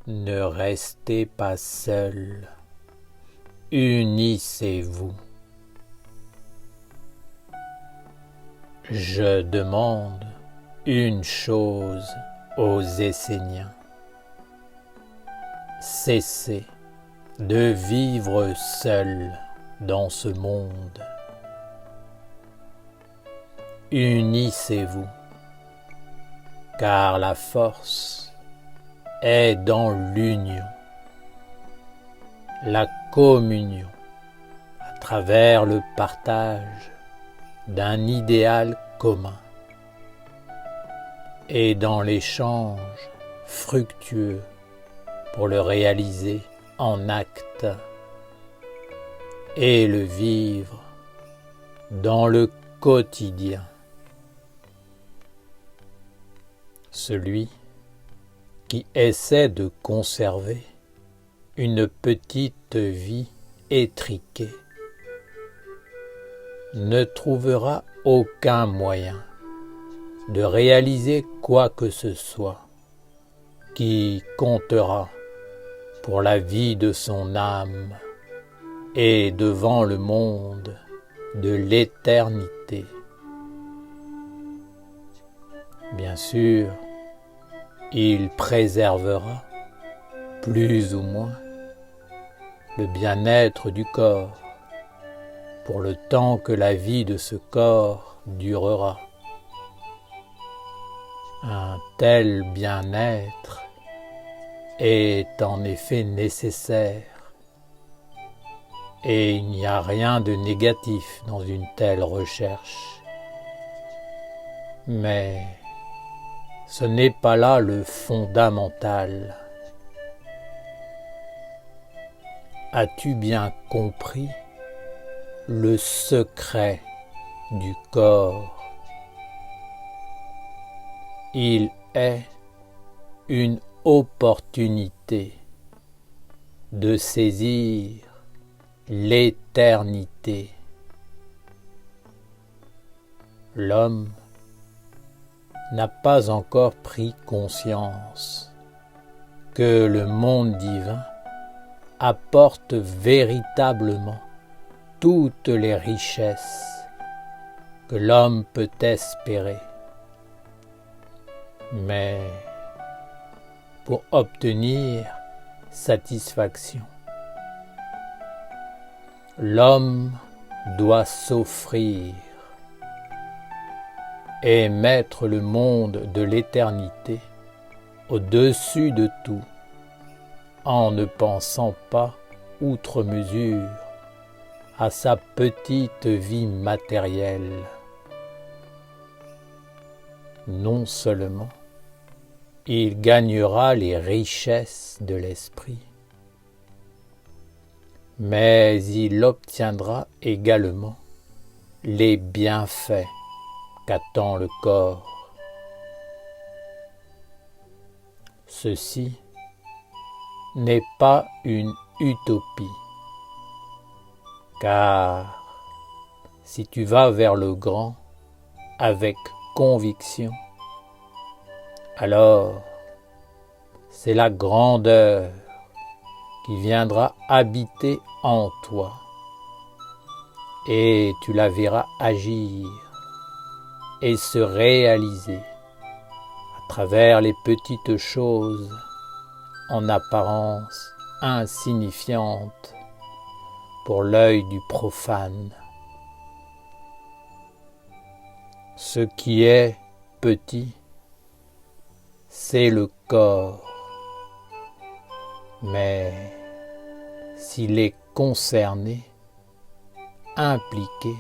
Ne restez pas seul, unissez-vous. Je demande une chose aux Esséniens. Cessez de vivre seul dans ce monde. Unissez-vous, car la force est dans l'union, la communion, à travers le partage d'un idéal commun et dans l'échange fructueux pour le réaliser en acte et le vivre dans le quotidien. Celui qui essaie de conserver une petite vie étriquée ne trouvera aucun moyen de réaliser quoi que ce soit qui comptera pour la vie de son âme et devant le monde de l'éternité. Bien sûr, il préservera, plus ou moins, le bien-être du corps pour le temps que la vie de ce corps durera. Un tel bien-être est en effet nécessaire et il n'y a rien de négatif dans une telle recherche. Mais ce n'est pas là le fondamental. As-tu bien compris le secret du corps? Il est une opportunité de saisir l'éternité. L'homme n'a pas encore pris conscience que le monde divin apporte véritablement toutes les richesses que l'homme peut espérer. Mais pour obtenir satisfaction, l'homme doit s'offrir et mettre le monde de l'éternité au-dessus de tout, en ne pensant pas outre mesure à sa petite vie matérielle. Non seulement il gagnera les richesses de l'esprit, mais il obtiendra également les bienfaits qu'attend le corps. Ceci n'est pas une utopie, car si tu vas vers le grand avec conviction, alors c'est la grandeur qui viendra habiter en toi et tu la verras agir et se réaliser à travers les petites choses en apparence insignifiantes pour l'œil du profane. Ce qui est petit, c'est le corps, mais s'il est concerné, impliqué,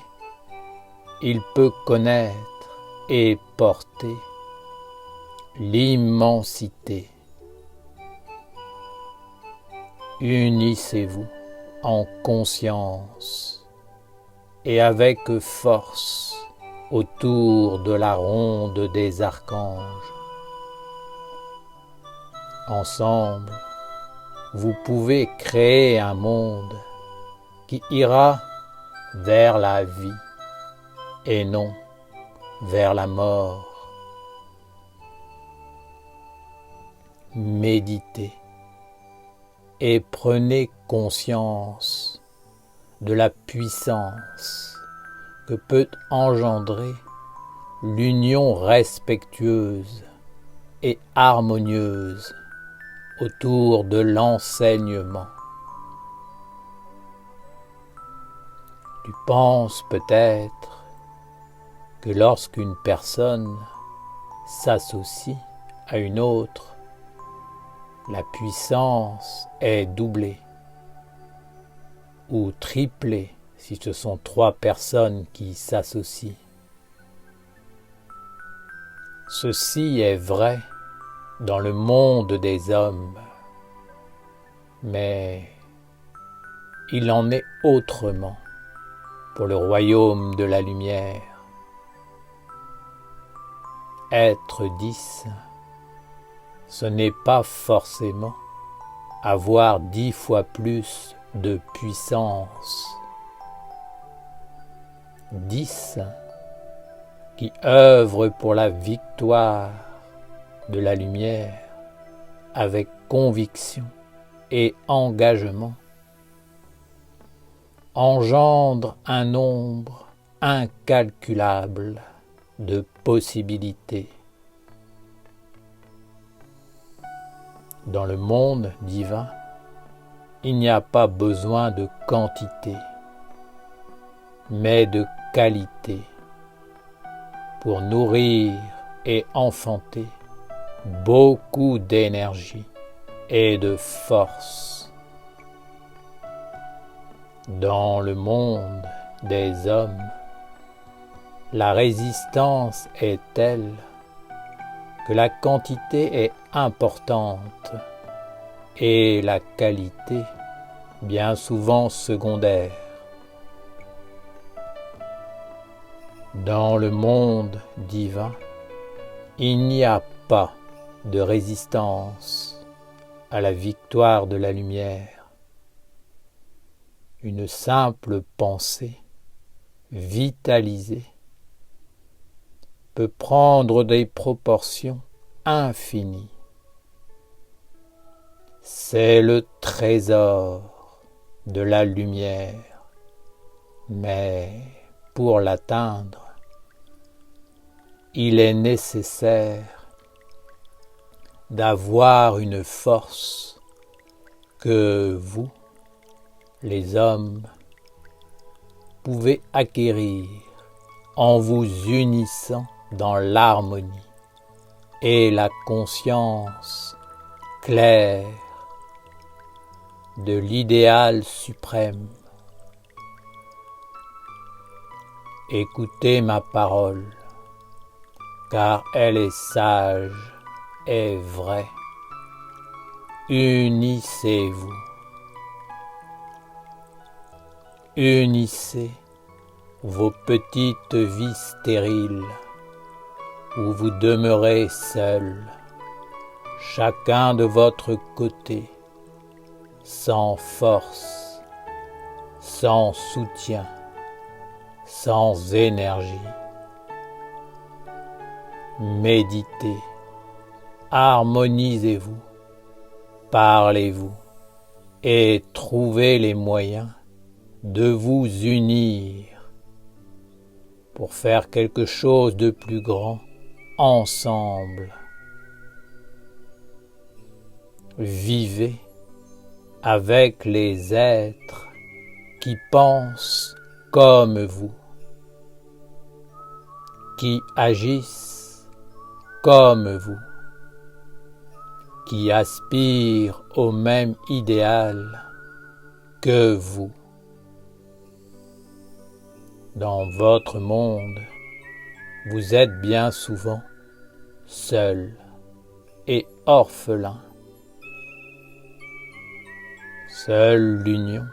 il peut connaître et porter l'immensité. Unissez-vous en conscience et avec force autour de la ronde des archanges. Ensemble, vous pouvez créer un monde qui ira vers la vie et non vers la mort. Méditez et prenez conscience de la puissance que peut engendrer l'union respectueuse et harmonieuse autour de l'enseignement. Tu penses peut-être que lorsqu'une personne s'associe à une autre, la puissance est doublée ou triplée si ce sont 3 personnes qui s'associent. Ceci est vrai dans le monde des hommes, mais il en est autrement pour le royaume de la lumière. Être 10, ce n'est pas forcément avoir 10 fois plus de puissance. 10 qui œuvrent pour la victoire de la lumière avec conviction et engagement engendre un nombre incalculable de possibilités. Dans le monde divin, il n'y a pas besoin de quantité, mais de qualité pour nourrir et enfanter beaucoup d'énergie et de force. Dans le monde des hommes, la résistance est telle que la quantité est importante et la qualité bien souvent secondaire. Dans le monde divin, il n'y a pas de résistance à la victoire de la lumière. Une simple pensée vitalisée peut prendre des proportions infinies. C'est le trésor de la lumière, mais pour l'atteindre, il est nécessaire d'avoir une force que vous, les hommes, pouvez acquérir en vous unissant dans l'harmonie et la conscience claire de l'idéal suprême. Écoutez ma parole, car elle est sage et vraie. Unissez-vous. Unissez vos petites vies stériles où vous demeurez seuls, chacun de votre côté, sans force, sans soutien, sans énergie. Méditez, harmonisez-vous, parlez-vous et trouvez les moyens de vous unir pour faire quelque chose de plus grand ensemble. Vivez avec les êtres qui pensent comme vous, qui agissent comme vous, qui aspirent au même idéal que vous. Dans votre monde, vous êtes bien souvent seul et orphelin. Seule l'union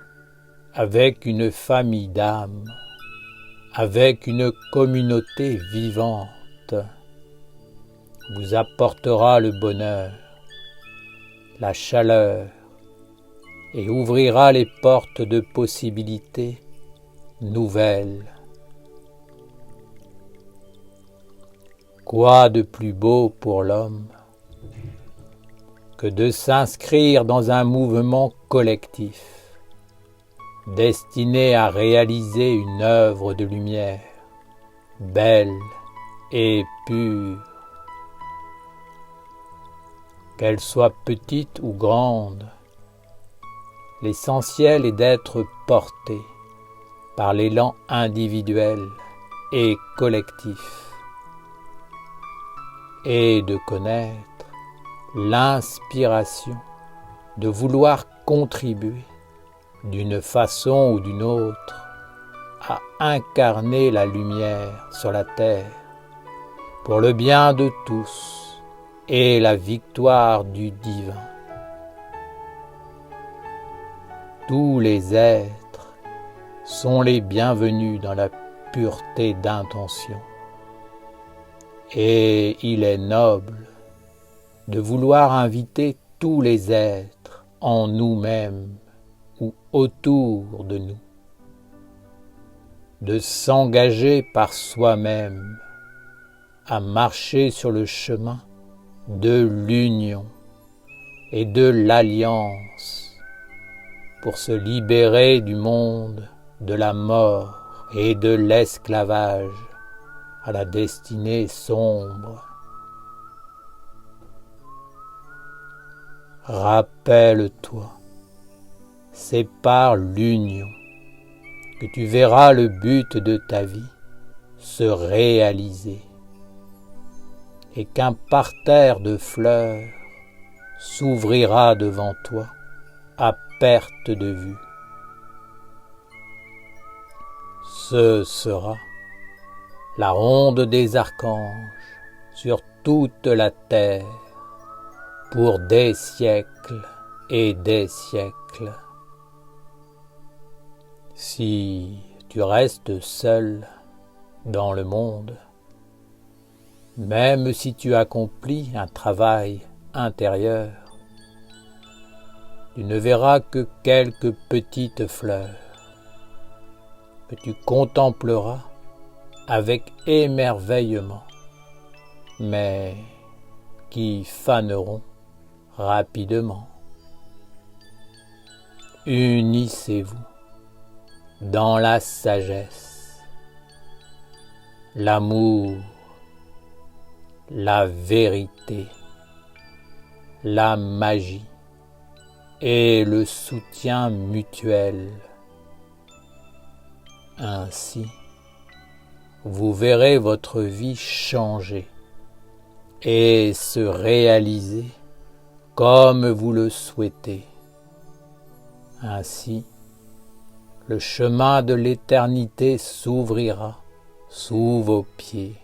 avec une famille d'âmes, avec une communauté vivante, vous apportera le bonheur, la chaleur et ouvrira les portes de possibilités nouvelles. Quoi de plus beau pour l'homme que de s'inscrire dans un mouvement collectif, destiné à réaliser une œuvre de lumière, belle et pure. Qu'elle soit petite ou grande, l'essentiel est d'être porté par l'élan individuel et collectif et de connaître l'inspiration de vouloir contribuer d'une façon ou d'une autre à incarner la lumière sur la terre pour le bien de tous et la victoire du divin. Tous les êtres sont les bienvenus dans la pureté d'intention. Et il est noble de vouloir inviter tous les êtres en nous-mêmes ou autour de nous, de s'engager par soi-même à marcher sur le chemin de l'union et de l'alliance pour se libérer du monde de la mort et de l'esclavage à la destinée sombre. Rappelle-toi, c'est par l'union que tu verras le but de ta vie se réaliser et qu'un parterre de fleurs s'ouvrira devant toi à perte de vue. Ce sera la ronde des archanges sur toute la terre pour des siècles et des siècles. Si tu restes seul dans le monde, même si tu accomplis un travail intérieur, tu ne verras que quelques petites fleurs que tu contempleras avec émerveillement, mais qui faneront rapidement. Unissez-vous dans la sagesse, l'amour, la vérité, la magie et le soutien mutuel. Ainsi, vous verrez votre vie changer et se réaliser comme vous le souhaitez. Ainsi, le chemin de l'éternité s'ouvrira sous vos pieds.